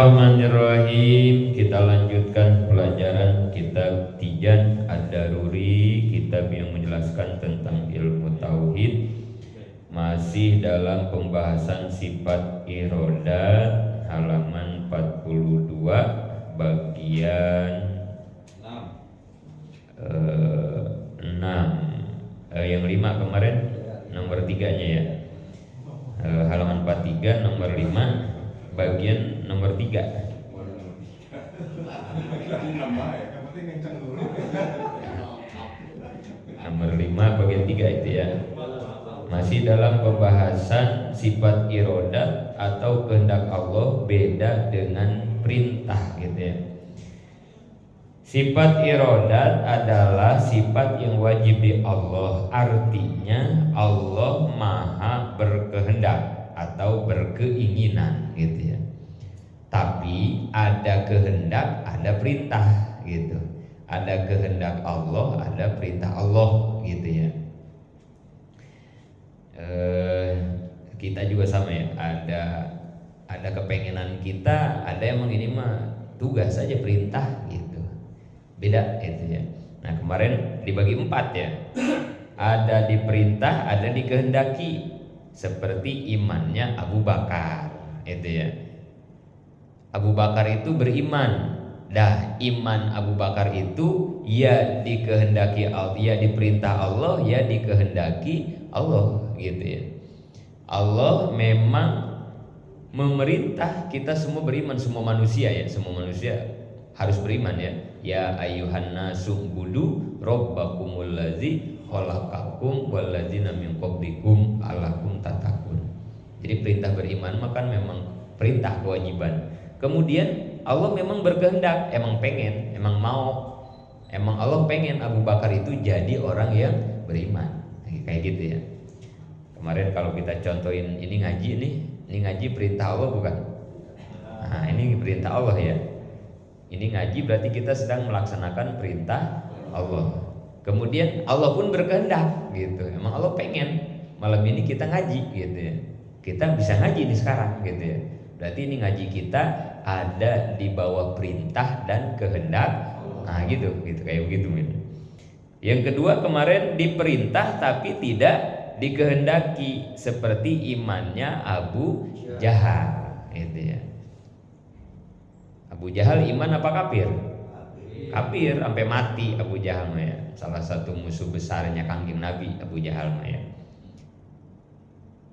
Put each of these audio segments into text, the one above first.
Bismillahirrahmanirrahim. Kita lanjutkan pelajaran kitab Tijan Ad-Daruri, kitab yang menjelaskan tentang ilmu tauhid. Masih dalam pembahasan sifat irodat, halaman 42, bagian 6. Yang 5 kemarin, nomor 3-nya ya. Halaman 43, nomor 5, bagian nomor 3. Nomor 5 bagian 3 itu ya. Masih dalam pembahasan sifat irodat atau kehendak Allah beda dengan perintah gitu ya. Sifat irodat adalah sifat yang wajib di Allah. Artinya Allah maha berkehendak atau berkeinginan gitu ya. Tapi ada kehendak, ada perintah gitu. Ada kehendak Allah, ada perintah Allah gitu ya. Kita juga sama ya. Ada kepengenan kita, ada emang ini mah tugas saja, perintah gitu. Beda gitu ya. Nah kemarin dibagi 4 ya. Ada diperintah, ada dikehendaki. Seperti imannya Abu Bakar itu ya. Abu Bakar itu beriman. Dah iman Abu Bakar itu ya dikehendaki Allah, ya diperintah Allah, ya dikehendaki Allah gitu ya. Allah memang memerintah kita semua beriman, semua manusia ya, semua manusia harus beriman ya. Ya ayyuhan nasu budu rabbakumul ladzi khalaqakum walladzina min qablikum la'allakum tattaqun. Jadi perintah beriman maka memang perintah kewajiban. Kemudian Allah memang berkehendak, emang pengen, emang mau. Emang Allah pengen Abu Bakar itu jadi orang yang beriman. Kayak gitu ya. Kemarin kalau kita contohin ini ngaji nih, ini ngaji perintah Allah bukan? Nah, ini perintah Allah ya. Ini ngaji berarti kita sedang melaksanakan perintah Allah. Kemudian Allah pun berkehendak gitu. Emang Allah pengen malam ini kita ngaji gitu ya. Kita bisa ngaji nih sekarang gitu ya. Berarti ini ngaji kita ada di bawah perintah dan kehendak. Nah gitu kayak begitu men. Yang kedua kemarin diperintah tapi tidak dikehendaki, seperti imannya Abu Jahal gitu ya. Abu Jahal iman apa kafir? Kafir sampai mati Abu Jahal ya. Salah satu musuh besarnya kangjeng Nabi Abu Jahal ya.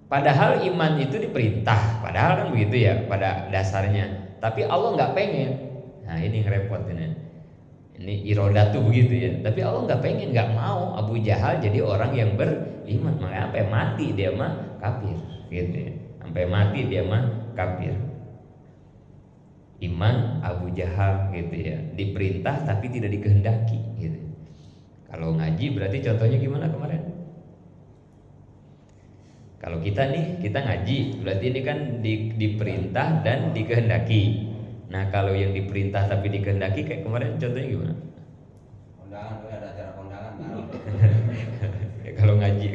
Padahal iman itu diperintah, padahal kan begitu ya pada dasarnya. Tapi Allah nggak pengen. Nah ini repot ini. Ini irodat tuh begitu ya. Tapi Allah nggak pengen, nggak mau Abu Jahal jadi orang yang beriman. Makanya sampai mati dia mah kafir gitu ya. Sampai mati dia mah kafir. Iman Abu Jahal gitu ya, diperintah tapi tidak dikehendaki gitu. Kalau ngaji berarti contohnya gimana kemarin? Kalau kita nih, kita ngaji berarti ini kan diperintah dan dikehendaki. Nah kalau yang diperintah tapi dikehendaki kayak kemarin contohnya gimana? Kondangan, ada acara kondangan kan? Ya, kalau ngaji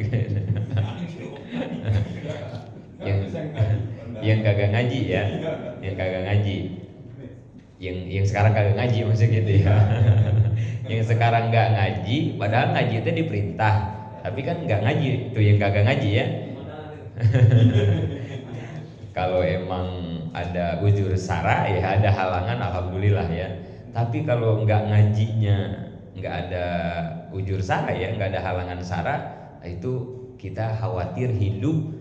yang kagak ngaji ya, yang kagak ngaji. Yang sekarang kagak ngaji maksudnya gitu ya. Yang sekarang nggak ngaji, padahal ngaji itu diperintah, tapi kan nggak ngaji, itu yang kagak ngaji ya. Kalau emang ada uzur sara ya ada halangan, alhamdulillah ya. Tapi kalau nggak ngajinya, nggak ada uzur sara ya, nggak ada halangan sara, itu kita khawatir hidup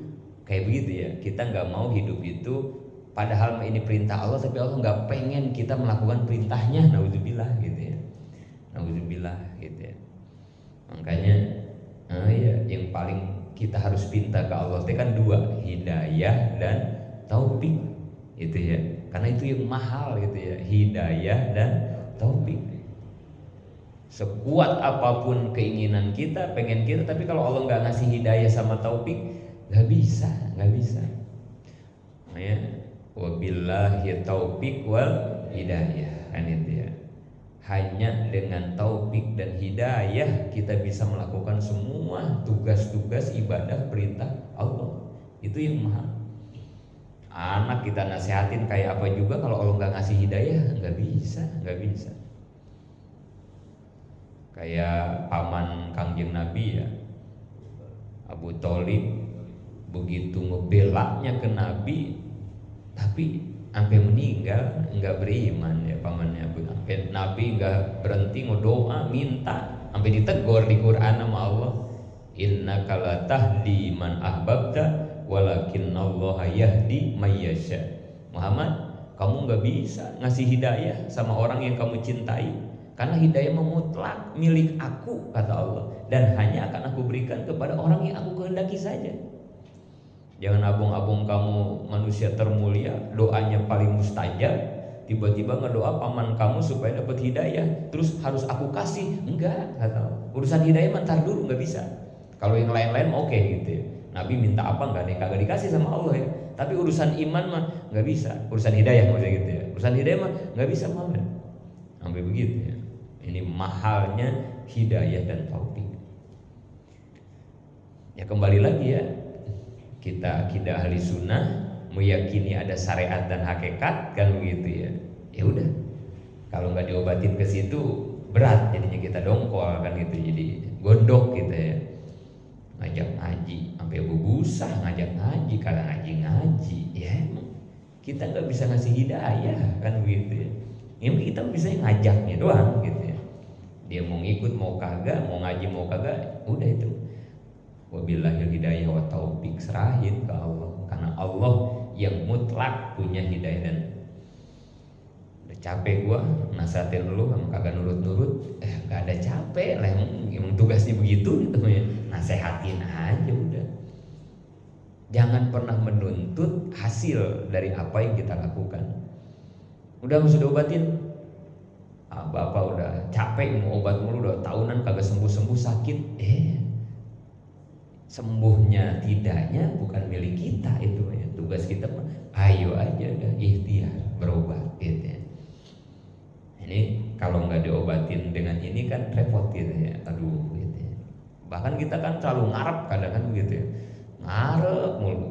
kayak begitu ya. Kita nggak mau hidup itu. Padahal ini perintah Allah, tapi Allah nggak pengen kita melakukan perintahnya. Naudzubillah gitu ya. Naudzubillah gitu ya. Makanya, ya yang paling kita harus minta ke Allah itu kan 2, hidayah dan taufik gitu ya. Karena itu yang mahal gitu ya, hidayah dan taufik. Sekuat apapun keinginan kita, pengen kita, tapi kalau Allah nggak ngasih hidayah sama taufik, nggak bisa. Ya. Wabillahi taufik wal hidayah kan itu ya. Hanya dengan taufik dan hidayah kita bisa melakukan semua tugas-tugas ibadah perintah Allah. Itu yang mahal. Anak kita nasehatin kayak apa juga, kalau Allah nggak ngasih hidayah nggak bisa. Kayak paman Kangjeng Nabi ya, Abu Thalib, begitu ngebelanya ke Nabi, tapi sampai meninggal nggak beriman ya pamannya. Sampai Nabi nggak berhenti ngedoa minta, sampai ditegur di Quran sama Allah, innaka la tahdi man ahbabta walakinnallaha yahdi may yasha. Muhammad, kamu nggak bisa ngasih hidayah sama orang yang kamu cintai, karena hidayah mutlak milik aku, kata Allah, dan hanya akan aku berikan kepada orang yang aku kehendaki saja. Jangan abong-abong kamu manusia termulia, doanya paling mustajab, tiba-tiba ngedoa paman kamu supaya dapat hidayah, terus harus aku kasih. Enggak, kata Allah. Urusan hidayah mentar dulu, nggak bisa. Kalau yang lain-lain oke gitu ya. Nabi minta apa nggak nih, kagak dikasih sama Allah ya. Tapi urusan iman mah nggak bisa, urusan hidayah maksudnya gitu ya. Urusan hidayah mah nggak bisa Muhammad. Sampai begitu ya. Ini mahalnya hidayah dan taufik. Ya kembali lagi ya, kita akidah ahli sunnah meyakini ada syariat dan hakikat kan begitu ya. Ya udah, kalau nggak diobatin ke situ berat jadinya, kita dongkol kan gitu, jadi gondok gitu ya. Ngajak ngaji sampai bubusah, ngajak ngaji kagak ngaji ya, emang kita nggak bisa ngasih hidayah kan begitu ya. Ini kita bisa ngajaknya doang gitu ya. Dia mau ngikut mau kagak, mau ngaji mau kagak, udah itu. Wabillahil hidayah wa taufik, serahin ke Allah, karena Allah yang mutlak punya hidayah. Dan udah capek gua nasihatin lu kamu kagak nurut-nurut, gak ada capek lah, emang tugasnya begitu gitu ya. Nasehatin aja udah. Jangan pernah menuntut hasil dari apa yang kita lakukan. Udah mesti diobatin, bapak udah capek mau obat mulu, udah tahunan kagak sembuh-sembuh sakit. Sembuhnya tidaknya bukan milik kita itu ya. Tugas kita mah ayo aja udah ikhtiar berobat gitu ya. Ini kalau nggak diobatin dengan ini kan repot gitu ya. Aduh gitu ya. Bahkan kita kan selalu ngarep kadang kan begitu ya. Ngarep mulu.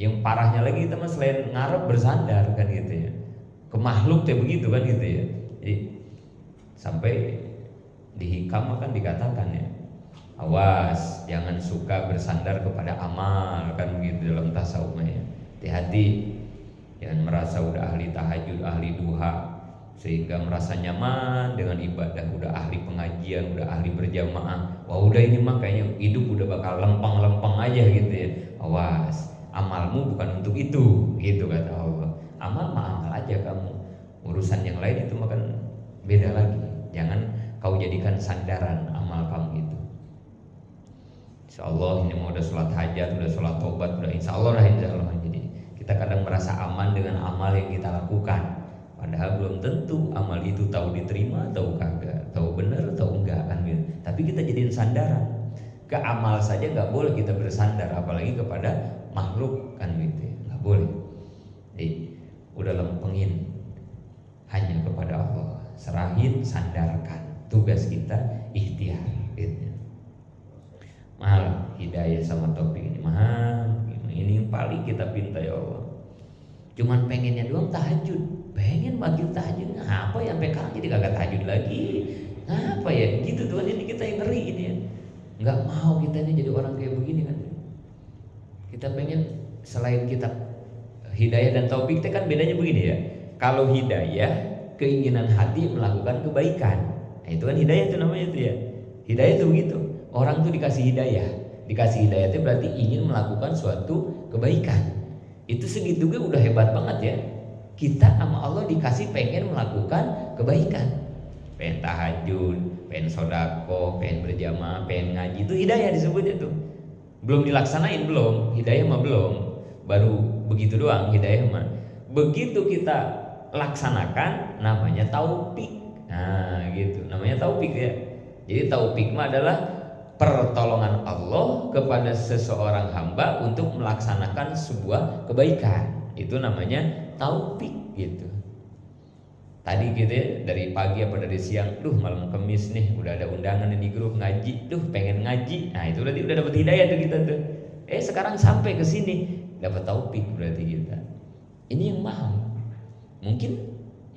Yang parahnya lagi kita mah selain ngarep bersandar kan gitu ya. Ke makhluk kayak begitu kan gitu ya. Jadi sampai di hikam kan dikatakan ya, awas jangan suka bersandar kepada amal kan begitu dalam tasawufnya ya. Hati-hati, jangan merasa udah ahli tahajud, ahli duha sehingga merasa nyaman dengan ibadah, udah ahli pengajian, udah ahli berjamaah. Wah udah ini mah kayaknya hidup udah bakal lempeng-lempeng aja gitu ya. Awas, amalmu bukan untuk itu, gitu kata Allah. Amal mah amal aja kamu. Urusan yang lain itu makan beda lagi. Jangan kau jadikan sandaran amal kamu itu. Insya Allah ini mau udah sholat hajat, udah sholat tobat, udah insya Allah lah insya Allah. Jadi kita kadang merasa aman dengan amal yang kita lakukan, padahal belum tentu amal itu tahu diterima atau kagak, tahu benar atau enggak kan gitu. Tapi kita jadiin sandaran. Ke amal saja nggak boleh kita bersandar, apalagi kepada makhluk kan gitu ya. Nggak boleh. Jadi udah lempengin hanya kepada Allah, serahin, sandarkan. Tugas kita ikhtiar gitu. Mahal hidayah sama taufik ini, mahal. Ini yang paling kita pinta ya Allah. Cuman pengennya doang tahajud, pengen maghrib tahajud, ngapa ya sampai sekarang jadi kagak tahajud lagi, ngapa ya gitu Tuhan. Ini kita yang ngeri ini ya, nggak mau kita ini jadi orang kayak begini kan. Kita pengen selain kita hidayah dan taufik itu kan bedanya begini ya. Kalau hidayah keinginan hati melakukan kebaikan, nah itu kan hidayah itu namanya itu ya. Hidayah itu begitu. Orang tuh dikasih hidayah itu berarti ingin melakukan suatu kebaikan. Itu segitu gue udah hebat banget ya. Kita sama Allah dikasih pengen melakukan kebaikan, pengen tahajud, pengen sodako, pengen berjamaah, pengen ngaji, itu hidayah disebutnya tuh. Belum dilaksanain belum, hidayah mah belum, baru begitu doang hidayah mah. Begitu kita laksanakan namanya taufik. Nah gitu, namanya taufik ya. Jadi taufik mah adalah pertolongan Allah kepada seseorang hamba untuk melaksanakan sebuah kebaikan. Itu namanya taufik gitu. Tadi gitu ya, dari pagi apa dari siang, malam Kamis nih udah ada undangan di grup ngaji, pengen ngaji. Nah itu berarti udah dapat hidayah tuh kita tuh. Sekarang sampai ke sini dapat taufik berarti kita. Ini yang mahal. Mungkin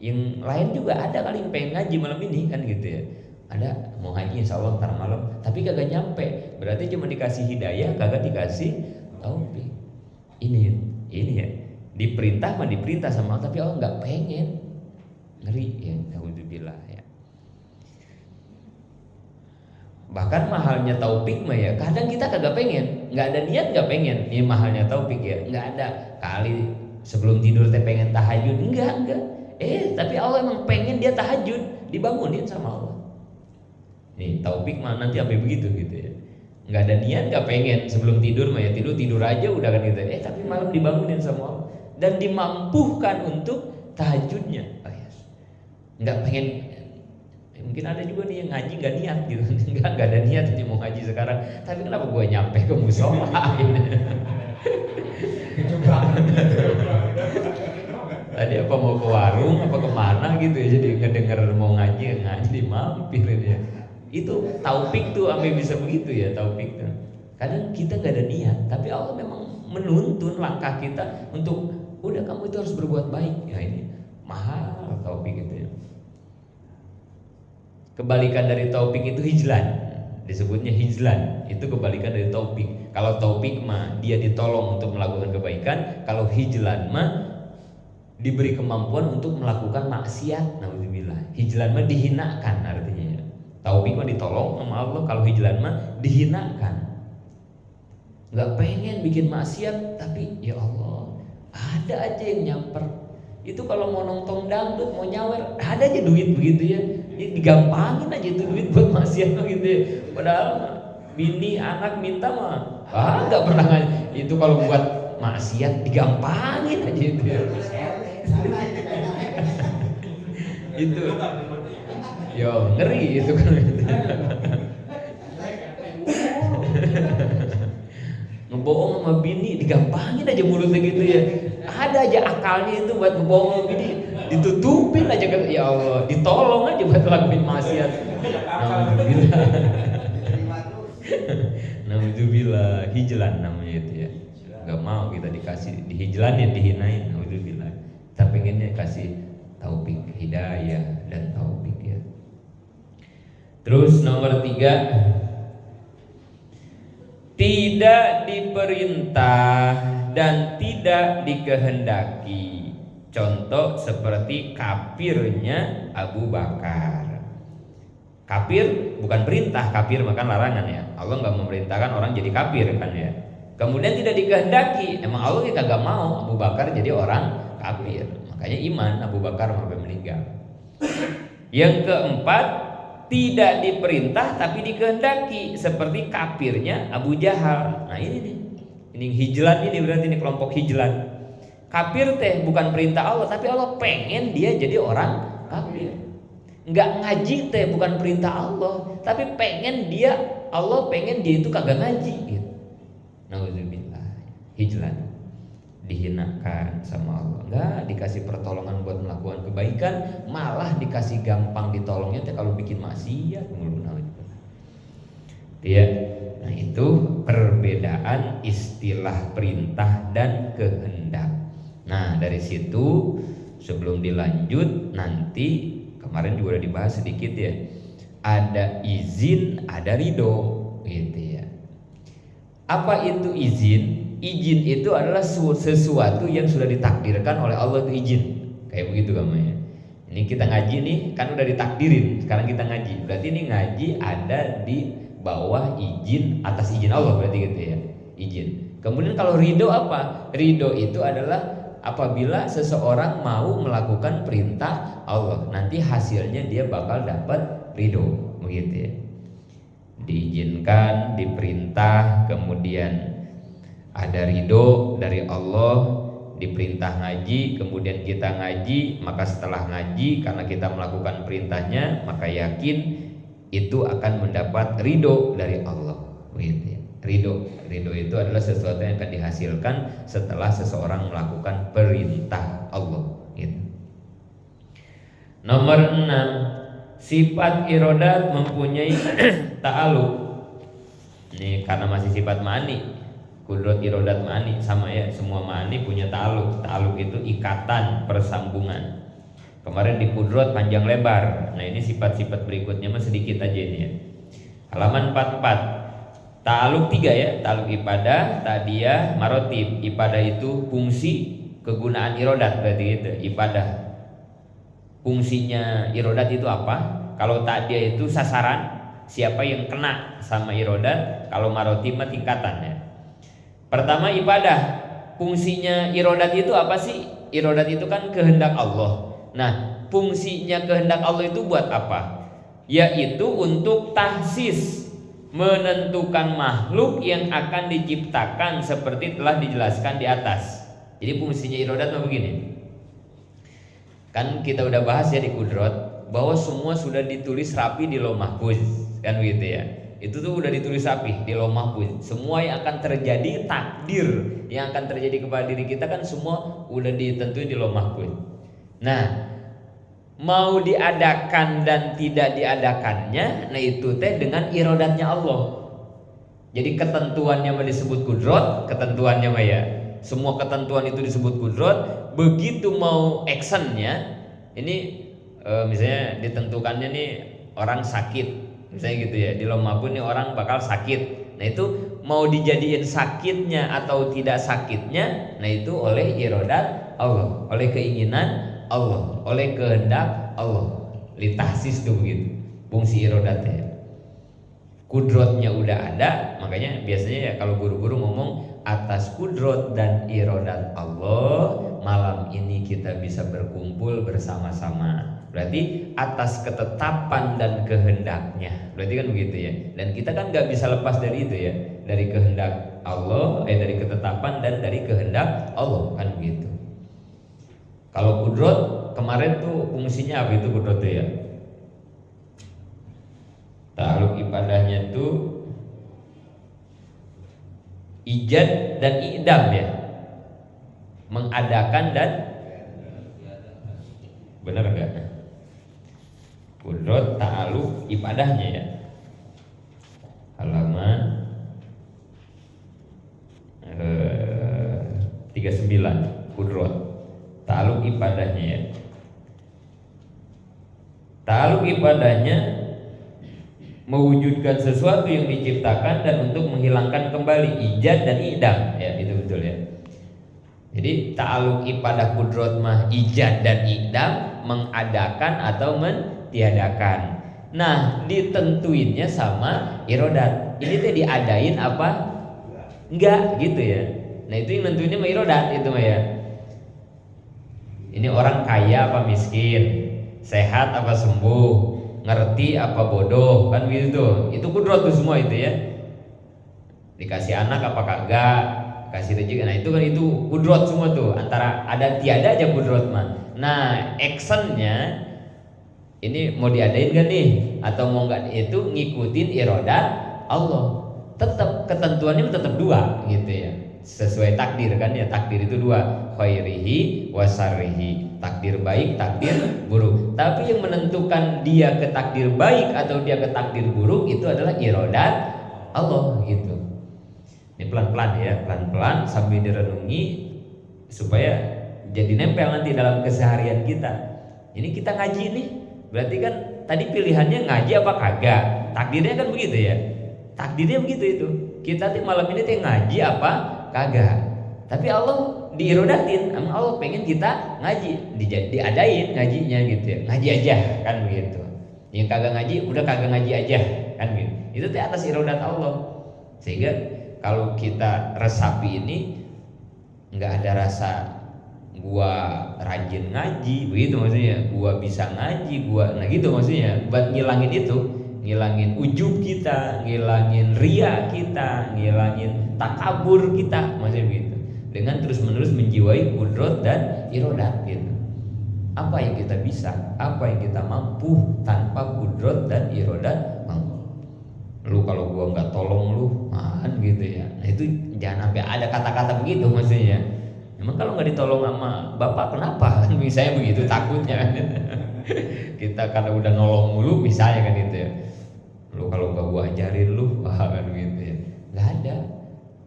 yang lain juga ada kali yang pengen ngaji malam ini kan gitu ya. Ada mau ngaji insya Allah ntar malam, tapi kagak nyampe. Berarti cuma dikasih hidayah, kagak dikasih taufik. Ini ya. Diperintah mah diperintah sama Allah, tapi Allah nggak pengen. Ngeri ya, naudzubillah ya. Bahkan mahalnya taufik mah ya, kadang kita kagak pengen, nggak ada niat nggak pengen. Ini mahalnya taufik ya, nggak ada kali sebelum tidur teh pengen tahajud, enggak. Tapi Allah emang pengen dia tahajud, dibangunin sama Allah. Nih taufik mah nanti sampai begitu gitu ya. Nggak ada niat, nggak pengen sebelum tidur mah ya tidur aja udah kan gitu. Tapi malam dibangunin sama Allah dan dimampukan untuk tahajudnya. Nggak pengen. Mungkin ada juga nih yang ngaji nggak niat gitu, nggak ada niat aja mau ngaji sekarang. Tapi kenapa gue nyampe ke musola? Tadi apa mau ke warung apa kemana gitu ya, jadi ngedenger mau ngaji mampir ya. Itu taufik tuh sampai bisa begitu ya, taufik tuh. Kadang kita nggak ada niat, tapi Allah memang menuntun langkah kita untuk udah kamu itu harus berbuat baik. Ya ini mahal taufik itu ya. Kebalikan dari taufik itu hijlan, disebutnya hijlan. Itu kebalikan dari taufik. Kalau taufik mah dia ditolong untuk melakukan kebaikan, kalau hijlan mah diberi kemampuan untuk melakukan maksiat. Nauzubillah. Hijlan mah dihinakan artinya. Taufik mah ditolong sama Allah, kalau hijlan mah dihinakan. Nggak pengen bikin maksiat, tapi ya Allah, ada aja yang nyamper. Itu kalau mau nonton dangdut, mau nyawer, ada aja duit begitu ya. Digampangin aja itu duit buat maksiat gitu ya. Padahal bini anak minta mah nggak pernah itu kalau buat maksiat digampangin aja itu ya. Itu yo ngeri itu kan. Ngebohong sama bini digampangin aja mulutnya gitu ya. Ada aja akalnya itu buat ngebohong sama bini, ditutupin aja kan. Ya Allah, ditolong aja buat lakuin maksiat. Alhamdulillah. Nauzubillah, hijlan namanya itu ya. Gak mau kita dikasih dihijlanin, dihinain. Nauzubillah. Kita pengennya kasih taufik, hidayah dan taufik ya. Terus nomor 3, tidak diperintah dan tidak dikehendaki. Contoh seperti kafirnya Abu Bakar. Kafir bukan perintah, kafir makan larangan ya. Allah nggak memerintahkan orang jadi kafir kan ya. Kemudian tidak dikehendaki, emang Allah kita nggak mau Abu Bakar jadi orang kafir. Makanya iman Abu Bakar sampai meninggal. Yang keempat, tidak diperintah tapi dikehendaki seperti kafirnya Abu Jahal. Nah ini nih, ini hijlan, ini berarti ini kelompok hijlan. Kafir teh bukan perintah Allah, tapi Allah pengen dia jadi orang kafir. Nggak ngaji teh bukan perintah Allah, tapi pengen dia, Allah pengen dia itu kagak ngaji gitu. Nauzubillah, hijlan, dihinakan sama Allah, nggak dikasih pertolongan buat melakukan kebaikan, malah dikasih gampang ditolongnya teh kalau bikin maksiat mulu. Ya, nah itu perbedaan istilah perintah dan kehendak. Nah dari situ sebelum dilanjut nanti kemarin juga udah dibahas sedikit ya, ada izin, ada ridho gitu ya. Apa itu izin? Izin itu adalah sesuatu yang sudah ditakdirkan oleh Allah, itu izin. Kayak begitu namanya. Ini kita ngaji nih kan udah ditakdirin, sekarang kita ngaji. Berarti ini ngaji ada di bawah izin, atas izin Allah berarti gitu ya. Izin. Kemudian kalau ridho apa? Ridho itu adalah apabila seseorang mau melakukan perintah Allah, nanti hasilnya dia bakal dapat ridho, begitu ya. Diizinkan, diperintah, kemudian ada ridho dari Allah, diperintah ngaji, kemudian kita ngaji, maka setelah ngaji karena kita melakukan perintahnya, maka yakin itu akan mendapat ridho dari Allah, begitu ya. Ridho itu adalah sesuatu yang akan dihasilkan setelah seseorang melakukan perintah Allah gitu. Nomor 6, sifat irodat mempunyai ta'aluk. Ini karena masih sifat mani, Kudrot, irodat, ma'ani sama ya, semua ma'ani punya ta'aluk. Ta'aluk itu ikatan, persambungan. Kemarin di kudrot panjang lebar. Nah ini sifat-sifat berikutnya mah sedikit aja ini ya. Halaman 44. Ta'aluk 3 ya, ta'aluk ibadah, ta'diyah, marotib. Ibadah itu fungsi, kegunaan irodat berarti gitu. Ibadah fungsinya irodat itu apa? Kalau ta'diyah itu sasaran, siapa yang kena sama irodat. Kalau marotib mah tingkatan ya. Pertama ibadah, fungsinya irodat itu apa sih? Irodat itu kan kehendak Allah. Nah, fungsinya kehendak Allah itu buat apa? Yaitu untuk tahsis, menentukan makhluk yang akan diciptakan seperti telah dijelaskan di atas. Jadi fungsinya irodat apa begini? Kan kita udah bahas ya di kudrot bahwa semua sudah ditulis rapi di Lauh Mahfuz, kan begitu ya. Itu tuh udah ditulis rapi di Lauh Mahfuz. Semua yang akan terjadi, takdir yang akan terjadi kepada diri kita kan semua udah ditentuin di Lauh Mahfuz. Nah, mau diadakan dan tidak diadakannya, nah itu teh dengan irodatnya Allah. Jadi ketentuannya disebut kudrot, ketentuannya mah ya. Semua ketentuan itu disebut kudrot. Begitu mau actionnya, ini misalnya ditentukannya nih orang sakit, misalnya gitu ya. Di Lauh Mahfuz nih orang bakal sakit. Nah itu mau dijadiin sakitnya atau tidak sakitnya, nah itu oleh irodat Allah, oleh keinginan Allah, oleh kehendak Allah. Litahsis tuh begitu fungsi irodatnya. Kudrotnya udah ada, makanya biasanya ya kalau guru-guru ngomong atas kudrot dan irodat Allah malam ini kita bisa berkumpul bersama-sama. Berarti atas ketetapan dan kehendaknya. Berarti kan begitu ya. Dan kita kan nggak bisa lepas dari itu ya, dari kehendak Allah, dari ketetapan dan dari kehendak Allah, kan begitu. Kalau kudrot kemarin tuh fungsinya apa itu kudrot tuh ya? Ta'aluk ibadahnya tuh ijad dan idam ya, mengadakan dan benar enggak? Kudrot ta'aluk ibadahnya ya. Halaman 39 kudrot ta'aluk ibadahnya ya. Ta'aluk ibadahnya mewujudkan sesuatu yang diciptakan dan untuk menghilangkan kembali, ijad dan idam ya, itu betul ya. Jadi ta'aluk ibadah kudrot mah ijad dan idam, mengadakan atau mentiadakan. Nah ditentuinnya sama irodat. Ini tuh diadain apa enggak gitu ya. Nah itu yang nentuinnya mah irodat itu mah ya. Ini orang kaya apa miskin, sehat apa sembuh, ngerti apa bodoh, kan gitu. Itu kudrot tuh semua itu ya. Dikasih anak apa kagak, kasih rezeki. Nah itu kan itu kudrot semua tuh. Antara ada tiada aja kudrot mah. Nah actionnya ini mau diadain gak nih atau mau nggak, itu ngikutin irodat Allah. Tetap ketentuannya tetap dua gitu ya. Sesuai takdir kan ya, takdir itu dua, khairihi wasarihi, takdir baik, takdir buruk. Tapi yang menentukan dia ke takdir baik atau dia ke takdir buruk itu adalah irodat Allah gitu. Ini pelan-pelan ya, pelan-pelan sambil direnungi supaya jadi nempel nanti dalam keseharian kita. Ini kita ngaji nih, berarti kan tadi pilihannya ngaji apa kagak, takdirnya kan begitu ya. Takdirnya begitu itu. Kita tuh malam ini tuh ngaji apa kagak. Tapi Allah diirodatin, Allah pengen kita ngaji, diadain ngajinya gitu ya. Ngaji aja kan begitu. Yang kagak ngaji udah kagak ngaji aja kan gitu. Itu tuh atas irodat Allah. Sehingga kalau kita resapi ini nggak ada rasa gua rajin ngaji begitu maksudnya, gua bisa ngaji, gua nah gitu maksudnya. Buat ngilangin itu, ngilangin ujub kita, ngilangin ria kita, ngilangin takabur kita, maksudnya begitu. Dengan terus-menerus menjiwai kudrot dan irodat gitu. Apa yang kita bisa, apa yang kita mampu tanpa kudrot dan irodat mampu. Lu kalau gua nggak tolong lu, kan gitu ya. Nah itu jangan sampai ada kata-kata begitu maksudnya. Emang kalau nggak ditolong sama bapak kenapa? Misalnya begitu takutnya. Kita karena udah nolong mulu misalnya kan gitu ya. Lu kalau nggak gua ajarin lu, kan gitu ya. Nggak ada.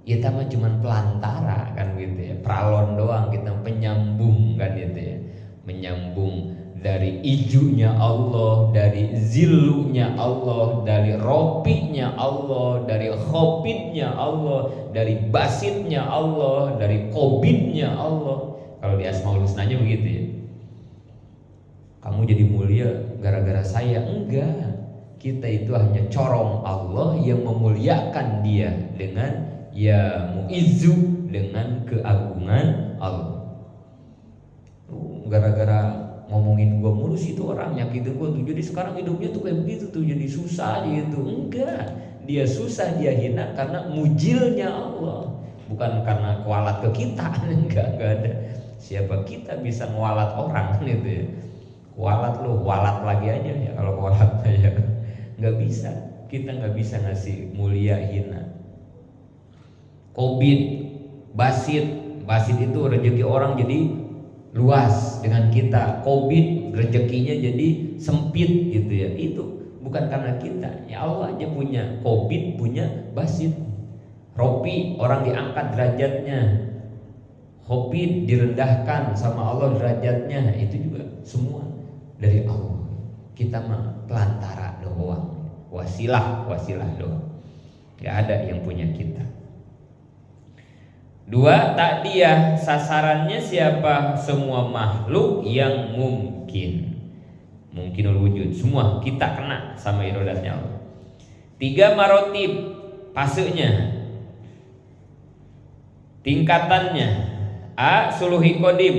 Kita mah cuman pelantara kan gitu ya, pralon doang, kita penyambung kan gitu ya, menyambung dari ijunya Allah, dari zillunya Allah, dari ropinya Allah, dari khobitnya Allah, dari basitnya Allah, dari kobitnya Allah. Kalau di Asmaul Husnanya begitu ya. Kamu jadi mulia gara-gara saya? Enggak. Kita itu hanya corong Allah yang memuliakan dia dengan ya muizzu, dengan keagungan Allah. Gara-gara ngomongin gua mulu sih itu orang nyakitin gua tuh, jadi sekarang hidupnya tuh kayak begitu tuh, jadi susah gitu. Enggak, dia susah, dia hina karena mujilnya Allah, bukan karena kualat ke kita. Enggak ada. Siapa kita bisa ngualat orang gitu ya. Kualat lu, walat lagi aja ya kalau kualat aja. Enggak bisa. Kita enggak bisa ngasih mulia hina. Kobit, basit itu rezeki orang jadi luas dengan kita. Kobit rezekinya jadi sempit gitu ya. Itu bukan karena kita. Ya Allah aja punya kobit, punya basit. Ropi orang diangkat derajatnya. Kobit direndahkan sama Allah derajatnya. Itu juga semua dari Allah. Kita mah pelantara doang, wasilah doang. Gak ada yang punya kita. 2, takdiyah, sasarannya siapa? Semua makhluk yang mungkinul wujud, semua kita kena sama irodatnya Allah. 3, marotib, pasenya, tingkatannya. A, suluhi kodim,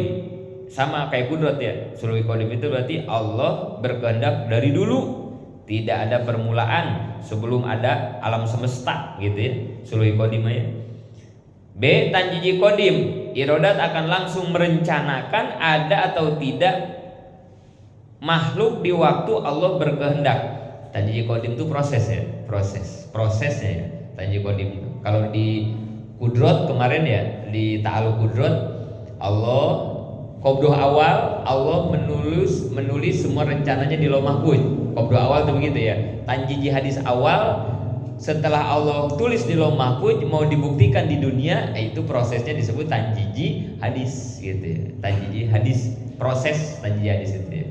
sama kayak kudrat ya. Suluhi kodim itu berarti Allah berkehendak dari dulu, tidak ada permulaan sebelum ada alam semesta gitu ya. Suluhi kodim aja. B, tanjiji kodim, irodat akan langsung merencanakan ada atau tidak makhluk di waktu Allah berkehendak. Tanjiji kodim itu proses ya, prosesnya ya. Tanjiji kodim itu kalau di kudrot kemarin ya, di ta'aluk kudrot, Allah qabdoh awal, Allah menulis semua rencananya di Lauh Mahfuz. Qabdoh awal itu begitu ya. Tanjiji hadis awal setelah Allah tulis di Lauh Mahfuz mau dibuktikan di dunia, itu prosesnya disebut tanjiji hadis gitu ya. Tanjiji hadis, proses tanjiji hadis itu ya.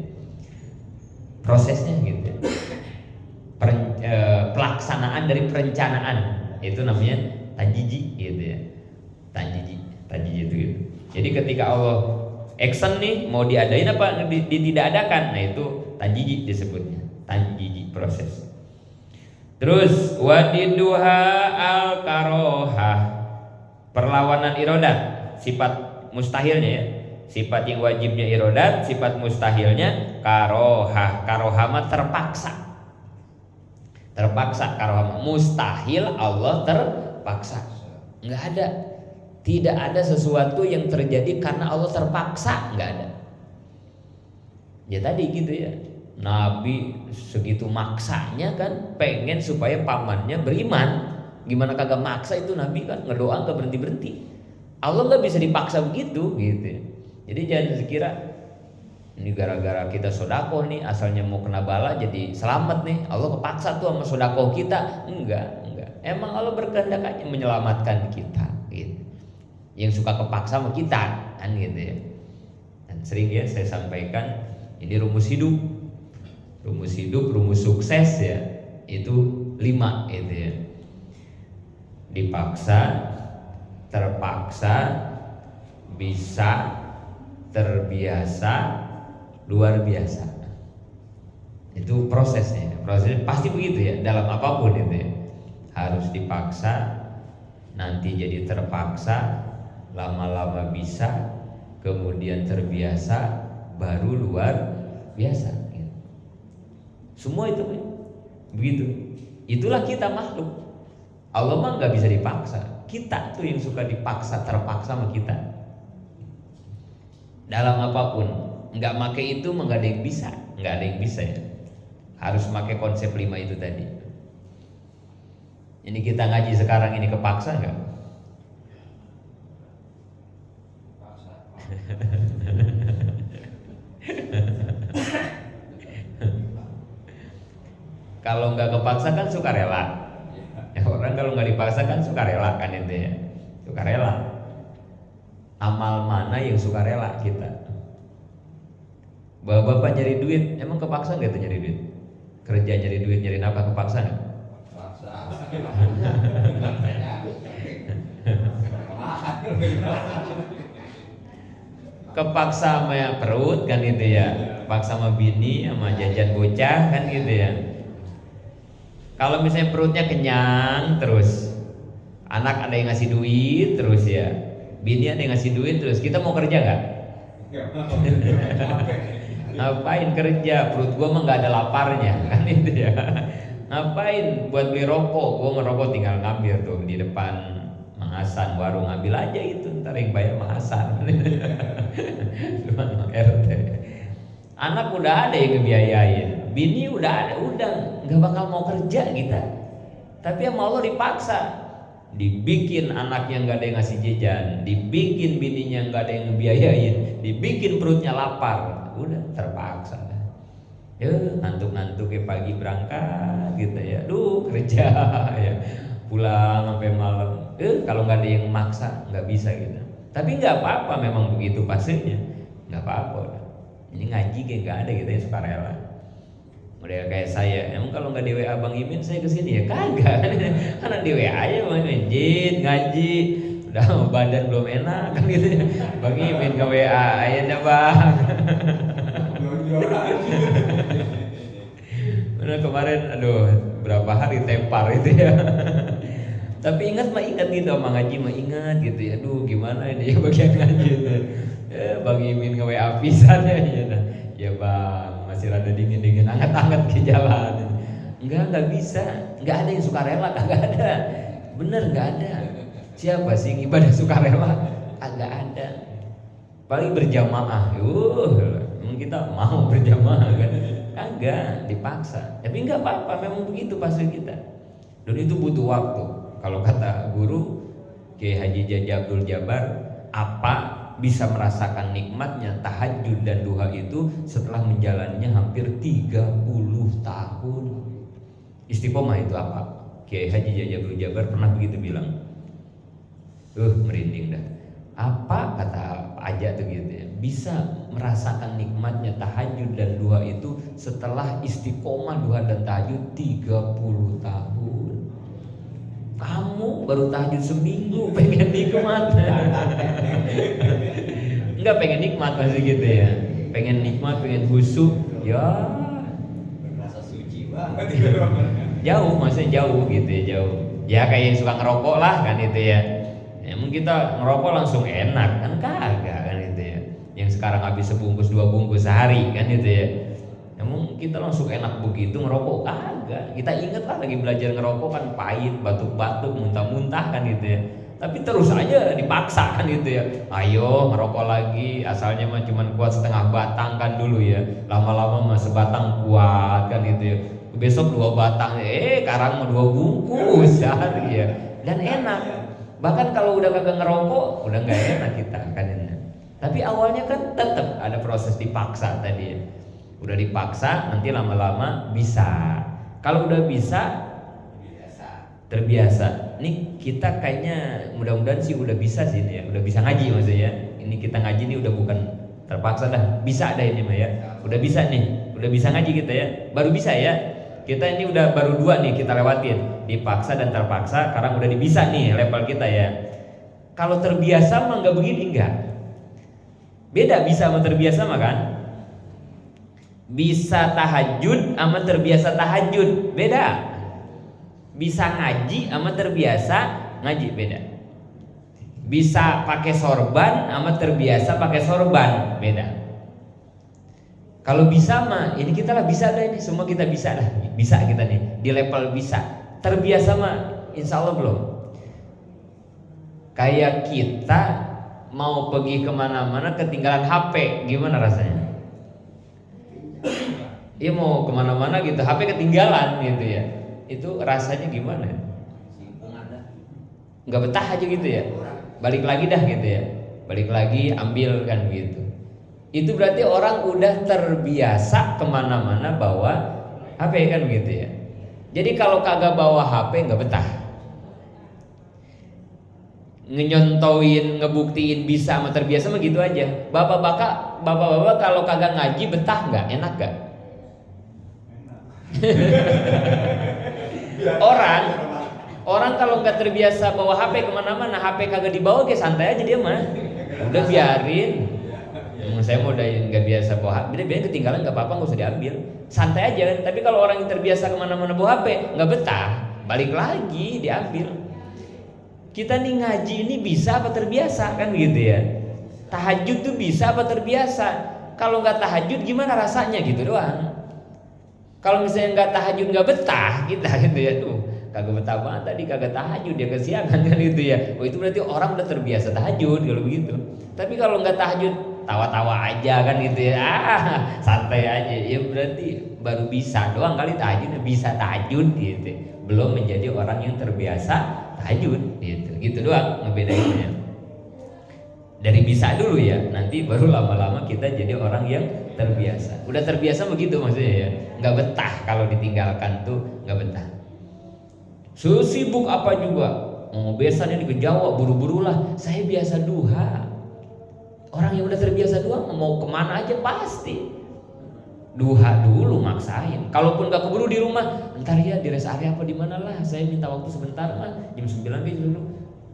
Prosesnya gitu ya. Pelaksanaan dari perencanaan itu namanya tanjiji gitu ya. Tanjiji itu gitu. Jadi ketika Allah action nih mau diadain apa tidak adakan, nah itu tanjiji disebutnya. Tanjiji proses. Terus wadiduha al karoha, perlawanan irodat, sifat mustahilnya ya. Sifat yang wajibnya irodat, sifat mustahilnya karoha. Karoha mah terpaksa karoha. Mustahil Allah terpaksa. Enggak ada. Tidak ada sesuatu yang terjadi karena Allah terpaksa, enggak ada. Ya tadi gitu ya. Nabi segitu maksanya kan, pengen supaya pamannya beriman. Gimana kagak maksa itu Nabi kan, ngedoa gak berhenti-berhenti. Allah gak bisa dipaksa begitu gitu. Jadi jangan sekira ini gara-gara kita sodako nih, asalnya mau kena bala jadi selamat nih, Allah kepaksa tuh sama sodako kita. Enggak. Emang Allah berkehendak aja menyelamatkan kita gitu. Yang suka kepaksa sama kita kan gitu ya. Dan sering ya saya sampaikan, ini rumus hidup, rumus sukses ya, itu 5 itu ya. Dipaksa, terpaksa, bisa, terbiasa, luar biasa. Itu prosesnya pasti begitu ya, dalam apapun itu ya. Harus dipaksa, nanti jadi terpaksa, lama-lama bisa, kemudian terbiasa, baru luar biasa. Semua itu begitu. Itulah kita makhluk. Allah mah nggak bisa dipaksa. Kita tuh yang suka dipaksa, terpaksa sama kita. Dalam apapun, nggak make itu mah nggak ada yang bisa ya. Harus make konsep 5 itu tadi. Ini kita ngaji sekarang ini kepaksa nggak? Kalau nggak kepaksa kan sukarela. Ya, orang kalau nggak dipaksa kan sukarela kan itu ya. Sukarela. Amal mana yang sukarela kita? Bapak nyari duit, emang kepaksa nggak tuh nyari duit? Kerja nyari duit, nyari apa kepaksa nggak? Paksa. Kepaksa sama perut kan gitu ya, paksa sama bini, sama jajan bocah kan gitu ya. Kalau misalnya perutnya kenyang terus, anak ada yang ngasih duit terus ya, bini ada yang ngasih duit terus, kita mau kerja nggak? Ngapain kerja? Perut gua mah nggak ada laparnya kan itu ya. Ngapain buat beli rokok? Gua ngerokok tinggal ngambil tuh di depan Mang Hasan warung, ambil aja itu, ntar yang bayar Mang Hasan. RT. Anak udah ada yang ngebiayain, bini udah ada, udah nggak bakal mau kerja kita. Tapi sama Allah dipaksa, dibikin anaknya nggak ada yang ngasih jajan, dibikin bininya nggak ada yang ngebiayain, dibikin perutnya lapar, udah terpaksa. Ya ngantuk-ngantuk ya pagi berangkat gitu ya, kerja ya, pulang sampai malam. Kalau nggak ada yang maksa nggak bisa gitu. Tapi nggak apa-apa, memang begitu pastinya, nggak apa-apa. Ini ngaji kayak nggak ada gitu ya, sukarela. Model kayak saya, emang kalau nggak di WA Bang Imin saya kesini ya kagak, karena di WA aja Bang Imin ngaji, udah badan belum enak kan gitu ya. Bang Imin ke WA, ayo dah Bang. Mana kemarin, berapa hari tempar itu ya. Tapi ingat gitu, sama ngaji mah ingat gitu ya. Gimana ini ya bagian ngaji itu. Bang Imin nge WA pisan ya. Ya Bang, masih rada dingin-dingin, anget-anget ke jalan. Enggak bisa. Enggak ada yang sukarela, kagak ada. Bener enggak ada. Siapa sih yang ibadah sukarela? Kagak ada. Paling berjamaah. Emang kita mau berjamaah kan? Kagak, dipaksa. Tapi enggak apa-apa, memang begitu pasti kita. Dan itu butuh waktu. Kalau kata guru Kiai Haji Jaja Abdul Jabar, apa bisa merasakan nikmatnya tahajud dan duha itu setelah menjalaninya hampir 30 tahun. Istiqomah itu apa? Kiai Haji Jaja Abdul Jabar pernah begitu bilang. Merinding dah. Apa kata Pak Aja tuh gitu ya, bisa merasakan nikmatnya tahajud dan duha itu setelah istiqomah duha dan tahajud 30 tahun. Kamu baru tahajud seminggu pengen nikmat. Enggak pengen nikmat masih gitu ya. Pengen nikmat, pengen khusyuk. Ya Merasa suci banget. jauh, maksudnya jauh gitu ya, jauh. Ya kayak yang suka ngerokok lah kan itu ya. Emang kita ngerokok langsung enak kan, kagak kan itu ya. Yang sekarang habis sebungkus 2 bungkus sehari kan itu ya. Emang kita langsung enak begitu ngerokok? Kagak. Kita inget lah lagi belajar ngerokok kan pahit, batuk-batuk, muntah-muntah kan gitu ya. Tapi terus aja dipaksa kan gitu ya. Ayo ngerokok lagi, asalnya mah cuman kuat setengah batang kan dulu ya. Lama-lama mah sebatang kuat kan gitu ya. Besok 2 batang, sekarang mah 2 bungkus sehari ya. Dan enak. Bahkan kalau udah kagak ngerokok, udah nggak enak kita kan enak. Tapi awalnya kan tetap ada proses dipaksa tadi ya. Udah dipaksa, nanti lama-lama bisa. Kalau udah bisa, terbiasa. Nih kita kayaknya mudah-mudahan sih udah bisa sih ini ya. Udah bisa ngaji maksudnya. Ini kita ngaji nih udah bukan terpaksa dah. Bisa dah ini mah ya. Udah bisa nih. Udah bisa ngaji kita ya. Baru bisa ya. Kita ini udah baru 2 nih kita lewatin. Dipaksa dan terpaksa. Sekarang udah bisa nih level kita ya. Kalau terbiasa mah nggak begini nggak. Beda bisa sama terbiasa mah kan. Bisa tahajud sama terbiasa tahajud beda. Bisa ngaji sama terbiasa ngaji beda. Bisa pakai sorban sama terbiasa pakai sorban beda. Kalau bisa mah ini kita lah bisa dah, ini semua kita bisa dah. Bisa kita nih di level bisa. Terbiasa mah insya Allah belum. Kayak kita mau pergi kemana-mana ketinggalan HP, gimana rasanya? Iya mau kemana-mana gitu, HP ketinggalan gitu ya. Itu rasanya gimana? Nggak betah aja gitu ya. Balik lagi dah gitu ya. Balik lagi ambil kan gitu. Itu berarti orang udah terbiasa kemana-mana bawa HP kan gitu ya. Jadi kalau kagak bawa HP nggak betah. ngenyontoin, ngebuktiin bisa sama terbiasa mah gitu aja. Bapak-bapak kalau kagak ngaji betah nggak? Enak nggak? Orang kalau nggak terbiasa bawa HP kemana-mana, HP kagak dibawa, kayak santai aja dia mah. Udah biarin. Saya mau udah nggak biasa bawa HP, biarin ketinggalan nggak apa-apa, nggak usah diambil, santai aja. Tapi kalau orang yang terbiasa kemana-mana bawa HP, nggak betah, balik lagi diambil. Kita nih ngaji ini bisa apa terbiasa kan gitu ya. Tahajud tuh bisa apa terbiasa. Kalau nggak tahajud gimana rasanya gitu doang. Kalau misalnya nggak tahajud nggak betah kita gitu ya, tuh kagak betah banget tadi, kagak tahajud dia kesiangan kan gitu ya. Oh itu berarti orang udah terbiasa tahajud kalau begitu. Tapi kalau nggak tahajud tawa-tawa aja kan gitu ya, santai aja ya, berarti baru bisa doang kali tahajudnya, bisa tahajud gitu, belum menjadi orang yang terbiasa tahajud gitu doang ngebedainnya. Dari bisa dulu ya, nanti baru lama-lama kita jadi orang yang terbiasa. Udah terbiasa begitu maksudnya ya, nggak betah kalau ditinggalkan tuh nggak betah. Sibuk apa juga, mau besan ini ke Jawa buru-buru lah. Saya biasa duha. Orang yang udah terbiasa duha mau kemana aja pasti duha dulu maksain. Kalaupun nggak keburu di rumah, ntar ya di rest area apa di mana lah. Saya minta waktu sebentar mah, jam 9 dulu.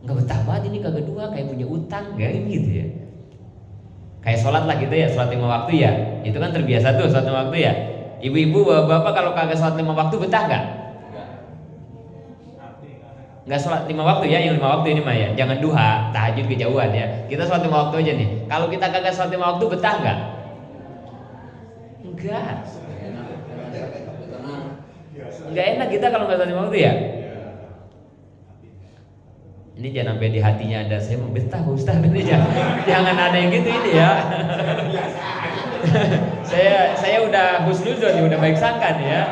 Nggak betah banget ini kagak duha, kayak punya utang, kayak gitu ya. Kayak sholat lah gitu ya, sholat 5 waktu ya. Itu kan terbiasa tuh sholat 5 waktu ya. Ibu-ibu, bapak-bapak kalau kagak sholat 5 waktu betah nggak? Nggak sholat 5 waktu ya, yang 5 waktu ini mah ya. Jangan duha, tahajud kejauhan ya. Kita sholat 5 waktu aja nih. Kalau kita kagak sholat 5 waktu betah nggak? Enggak enak kita kalau nggak sholat 5 waktu ya. Ini jangan sampai di hatinya ada saya mau betah Ustaz, ini jangan ada yang gitu ini ya. saya udah husnuzon, udah baik sangka nih ya.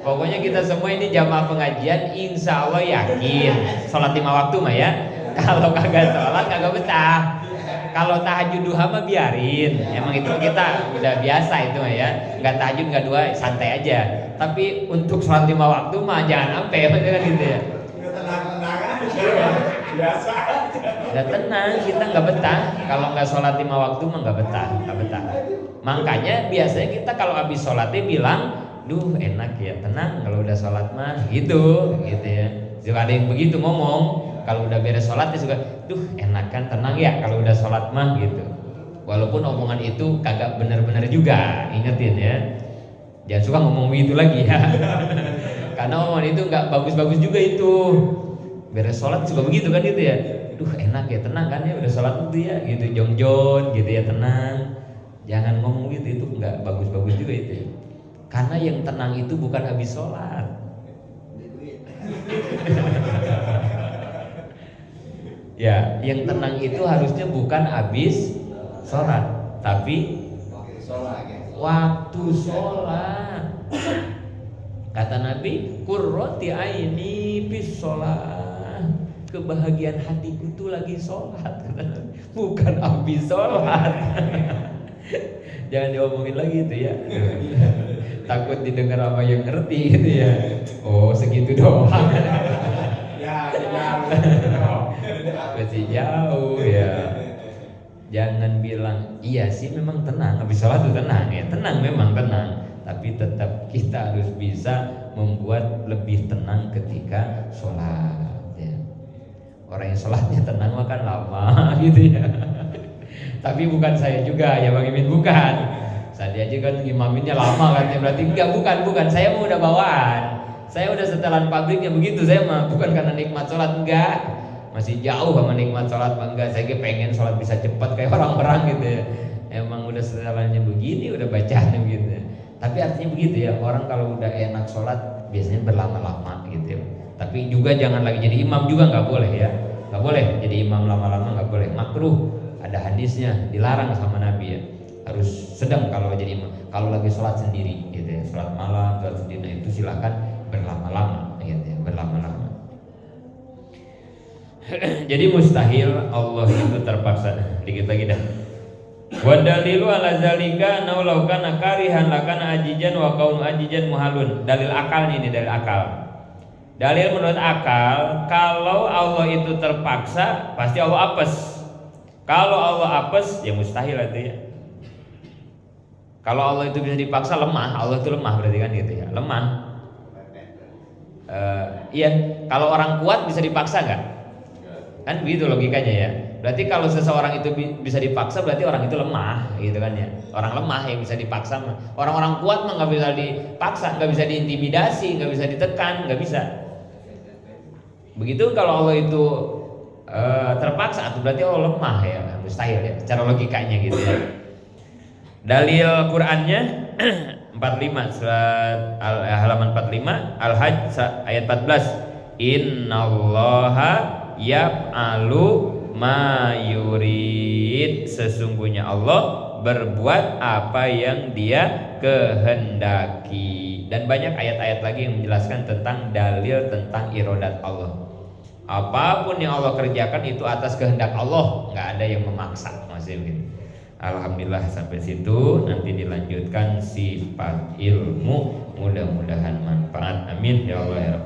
Pokoknya kita semua ini jamaah pengajian insya Allah yakin sholat 5 waktu mah ya. Kalau kagak sholat kagak betah. Kalau tahajud duha mah biarin, emang itu kita udah biasa itu mah ya. Nggak tahajud nggak duha santai aja. Tapi untuk sholat 5 waktu mah jangan sampai kan gitu ya. Biasa. Udah tenang, kita nggak betah. Kalau nggak sholat 5 waktu mah nggak betah. Makanya biasanya kita kalau habis sholatnya bilang, duh enak ya, tenang kalau udah sholat mah gitu ya. Juga ada yang begitu ngomong, kalau udah beres sholat dia suka, duh enak kan, tenang ya kalau udah sholat mah gitu. Walaupun omongan itu kagak benar-benar juga, ingetin ya. Jangan suka ngomong begitu lagi ya. Karena omongan itu nggak bagus-bagus juga itu. Beres sholat suka begitu kan gitu ya. Duh enak ya, tenang kan ya udah sholat itu ya, gitu jongjon gitu ya, tenang. Jangan ngomong gitu, itu nggak bagus-bagus juga itu ya. Karena yang tenang itu bukan habis sholat. Ya, yang tenang itu harusnya bukan habis sholat, tapi waktu sholat. Kata Nabi, qurrati aini bis sholat. Kebahagiaan hatiku tuh lagi sholat, kata Nabi, bukan habis sholat. Jangan diomongin lagi itu ya. Takut didengar sama yang ngerti gitu ya. Oh segitu doang. Masih jauh ya. Jangan bilang iya sih memang tenang, habis sholat itu tenang ya. Tenang memang tenang. Tapi tetap kita harus bisa membuat lebih tenang ketika sholat ya. Orang yang sholatnya tenang makan lama gitu ya. Tapi bukan saya juga ya Bang Imin, bukan. Saya aja kan imaminnya lama kan, berarti enggak, bukan. Saya mau udah bawaan. Saya udah setelan pabriknya begitu, saya mah bukan karena nikmat sholat, enggak. Masih jauh sama nikmat sholat, enggak. Saya pengen sholat bisa cepat kayak orang-orang gitu ya. Emang udah setelannya begini, udah bacaannya begitu. Tapi artinya begitu ya, orang kalau udah enak sholat biasanya berlama-lama gitu ya. Tapi juga jangan lagi jadi imam juga nggak boleh ya. Nggak boleh jadi imam lama-lama, nggak boleh, makruh. Ada hadisnya, dilarang sama Nabi ya. Harus sedang kalau jadi imam. Kalau lagi sholat sendiri gitu ya, sholat malam, sholat sendiri, nah itu silakan berlama-lama gitu ya, berlama-lama. Jadi mustahil Allah itu terpaksa. Dikit lagi dah. Wa dalilu ala zalika naulau kana karihan lakana ajijan wa kaunu ajijan muhalun. Dalil akal ini, dalil akal. Dalil menurut akal, kalau Allah itu terpaksa, pasti Allah apes. Kalau Allah apes, ya mustahil itu ya. Kalau Allah itu bisa dipaksa, lemah. Allah itu lemah berarti kan gitu ya, lemah. Iya, kalau orang kuat bisa dipaksa nggak? Kan begitu logikanya ya. Berarti kalau seseorang itu bisa dipaksa, berarti orang itu lemah, gitu kan ya. Orang lemah yang bisa dipaksa. Orang-orang kuat mah nggak bisa dipaksa, nggak bisa diintimidasi, nggak bisa ditekan, nggak bisa. Begitu kalau Allah itu terpaksa, itu berarti Allah lemah ya, mustahil ya. Secara logikanya gitu ya. Dalil Qur'annya 45 surat halaman 45 Al-Hajj ayat 14. Innallaha yaf'alu ma yurid. Sesungguhnya Allah berbuat apa yang Dia kehendaki. Dan banyak ayat-ayat lagi yang menjelaskan tentang dalil tentang iradat Allah. Apapun yang Allah kerjakan itu atas kehendak Allah, nggak ada yang memaksa, maksudnya begitu. Alhamdulillah sampai situ. Nanti dilanjutkan sifat ilmu, mudah-mudahan manfaat. Amin ya Allah ya Rabbal